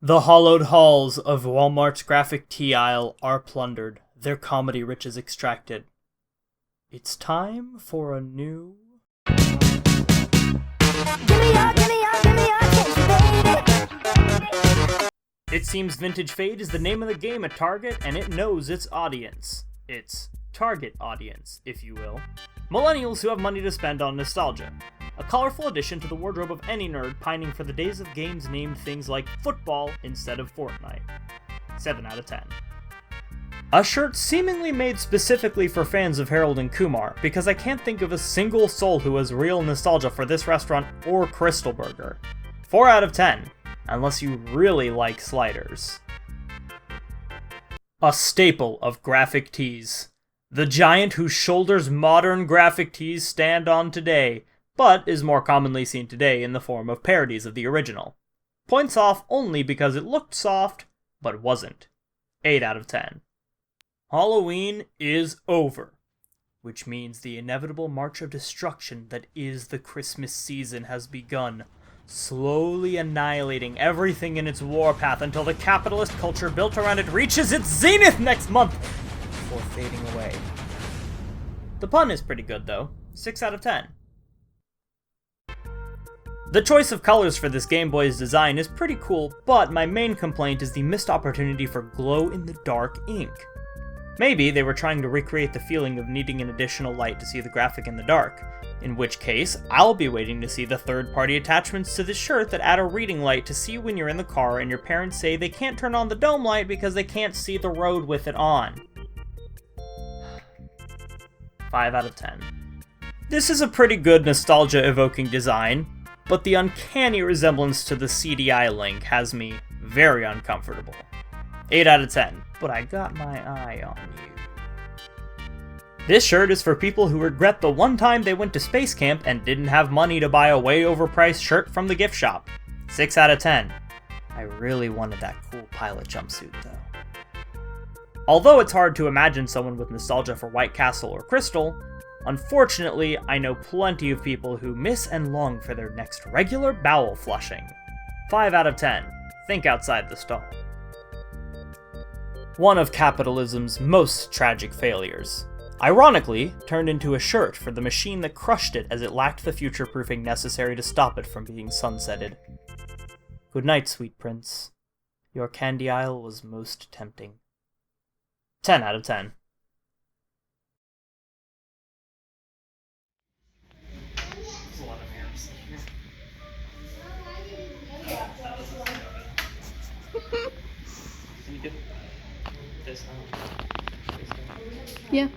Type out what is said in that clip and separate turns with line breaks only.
The hollowed halls of Walmart's graphic tee aisle are plundered, their comedy riches extracted. It's time for a new... It seems Vintage Fade is the name of the game at Target, and it knows its audience. Its target audience, if you will. Millennials who have money to spend on nostalgia. A colorful addition to the wardrobe of any nerd pining for the days of games named things like football instead of Fortnite. 7 out of 10. A shirt seemingly made specifically for fans of Harold and Kumar, because I can't think of a single soul who has real nostalgia for this restaurant or Crystal Burger. 4 out of 10, unless you really like sliders. A staple of graphic tees. The giant whose shoulders modern graphic tees stand on today, but is more commonly seen today in the form of parodies of the original. Points off only because it looked soft, but wasn't. 8 out of 10. Halloween is over, which means the inevitable march of destruction that is the Christmas season has begun, slowly annihilating everything in its warpath until the capitalist culture built around it reaches its zenith next month, before fading away. The pun is pretty good though. 6 out of 10. The choice of colors for this Game Boy's design is pretty cool, but my main complaint is the missed opportunity for glow-in-the-dark ink. Maybe they were trying to recreate the feeling of needing an additional light to see the graphic in the dark, in which case, I'll be waiting to see the third-party attachments to this shirt that add a reading light to see when you're in the car and your parents say they can't turn on the dome light because they can't see the road with it on. 5 out of 10. This is a pretty good nostalgia-evoking design, but the uncanny resemblance to the CDI link has me very uncomfortable. 8 out of 10, but I got my eye on you. This shirt is for people who regret the one time they went to space camp and didn't have money to buy a way overpriced shirt from the gift shop. 6 out of 10. I really wanted that cool pilot jumpsuit though. Although it's hard to imagine someone with nostalgia for White Castle or Crystal, unfortunately, I know plenty of people who miss and long for their next regular bowel flushing. 5 out of 10. Think outside the stall. One of capitalism's most tragic failures. Ironically, turned into a shirt for the machine that crushed it as it lacked the future-proofing necessary to stop it from being sunsetted. Good night, sweet prince. Your candy aisle was most tempting. 10 out of 10.
Yeah.